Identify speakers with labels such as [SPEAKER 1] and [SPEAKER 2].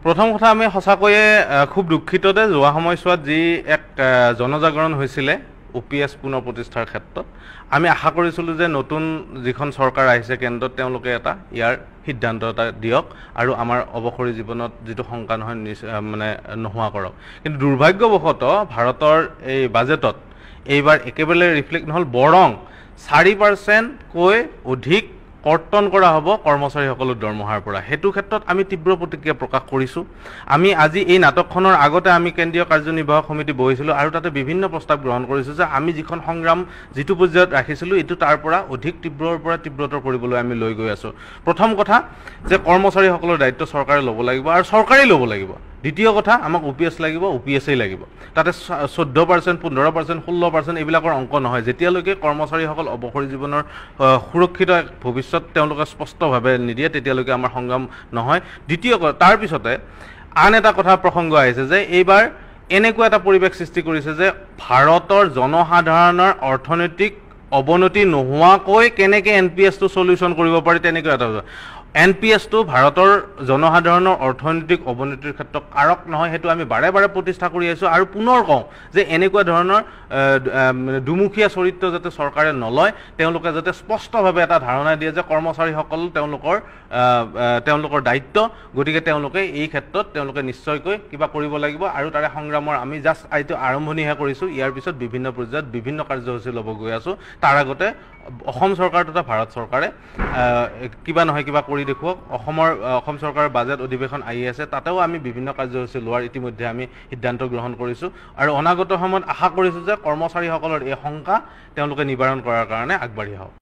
[SPEAKER 1] প্ৰথম কথা আমি সঁচাকৈয়ে খুব দুঃখিত যে যোৱা সময়ছোৱাত যি এক জনজাগৰণ হৈছিলে OPS পুনৰ প্ৰতিষ্ঠাৰ ক্ষেত্ৰত আমি আশা কৰিছিলোঁ যে নতুন যিখন চৰকাৰ আহিছে কেন্দ্ৰত তেওঁলোকে এটা ইয়াৰ সিদ্ধান্ত এটা দিয়ক আৰু আমাৰ অৱসৰী জীৱনত যিটো শংকা নহয় মানে নোহোৱা কৰক কিন্তু দুৰ্ভাগ্যবশতঃ ভাৰতৰ এই বাজেটত এইবাৰ একেবাৰে ৰিফ্লেক্ট নহল বৰং 4% কৈ অধিক কৰ্তন কৰা হ'ব কৰ্মচাৰীসকলৰ দৰমহাৰ পৰা হেতু ক্ষেত্ৰত আমি তীব্ৰ প্ৰতিক্ৰিয়া প্ৰকাশ কৰিছো আমি আজি এই নাটকখনৰ আগতে আমি কেন্দ্ৰীয় কাৰ্যনিৰ্বাহক সমিতি বহিছিলো আৰু তাতে বিভিন্ন প্ৰস্তাৱ গ্ৰহণ কৰিছো যে আমি যিখন সংগ্ৰাম যিটো পৰ্যায়ত ৰাখিছিলো এটো তাৰ পৰা অধিক তীব্ৰৰ পৰা তীব্ৰতৰ কৰিবলৈ আমি লৈ গৈ আছো প্ৰথম কথা যে কৰ্মচাৰীসকলৰ দায়িত্ব চৰকাৰে ল'ব লাগিব আৰু চৰকাৰেই ল'ব লাগিব দ্বিতীয় কথা আমাক OPS লাগিব OPSই লাগিব তাতে 14% 15% 16% এইবিলাকৰ অংক নহয় যেতিয়ালৈকে কৰ্মচাৰীসকল অৱসৰী জীৱনৰ সুৰক্ষিত ভৱিষ্যত তেওঁলোকে স্পষ্টভাৱে নিদিয়ে তেতিয়ালৈকে আমাৰ সংগ্ৰাম নহয় দ্বিতীয় তাৰ পিছতে আন এটা কথা প্ৰসংগ আহিছে যে এইবাৰ এনেকুৱা এটা পৰিৱেশ সৃষ্টি কৰিছে যে ভাৰতৰ জনসাধাৰণৰ অৰ্থনৈতিক অৱনতি নোহোৱাকৈ কেনেকৈ NPS টো সলিউশন কৰিব পাৰি তেনেকৈ এটা NPS টো ভাৰতৰ জনসাধাৰণৰ অৰ্থনৈতিক অৱনতিৰ ক্ষেত্ৰত কাৰক নহয় হেতু আমি বাৰে বাৰে প্ৰতিষ্ঠা কৰি আছো আৰু পুনৰ কওঁ যে এনেকুৱা ধৰণৰ দুমুখীয়া চৰিত্ৰ যাতে চৰকাৰে নলয় তেওঁলোকে যাতে স্পষ্টভাৱে এটা ধাৰণা দিয়ে যে কৰ্মচাৰীসকল তেওঁলোকৰ দায়িত্ব গতিকে তেওঁলোকে এই ক্ষেত্ৰত তেওঁলোকে নিশ্চয়কৈ কিবা কৰিব লাগিব আৰু তাৰে সংগ্ৰামৰ আমি জাস্ট আইটো আৰম্ভণিহে কৰিছো ইয়াৰ পিছত বিভিন্ন পৰ্যায়ত বিভিন্ন কাৰ্যসূচী ল'ব গৈ আছো তাৰ আগতে অসম চৰকাৰ তথা ভাৰত চৰকাৰে কিবা নহয় কিবা কৰি দেখুৱাওক অসম চৰকাৰৰ বাজেট অধিৱেশন আহি আছে তাতেও আমি বিভিন্ন কাৰ্যসূচী লোৱাৰ ইতিমধ্যে আমি সিদ্ধান্ত গ্ৰহণ কৰিছো আৰু অনাগত সময়ত আশা কৰিছো যে কৰ্মচাৰীসকলৰ এই শংকা তেওঁলোকে নিবাৰণ কৰাৰ কাৰণে আগবাঢ়ি আহক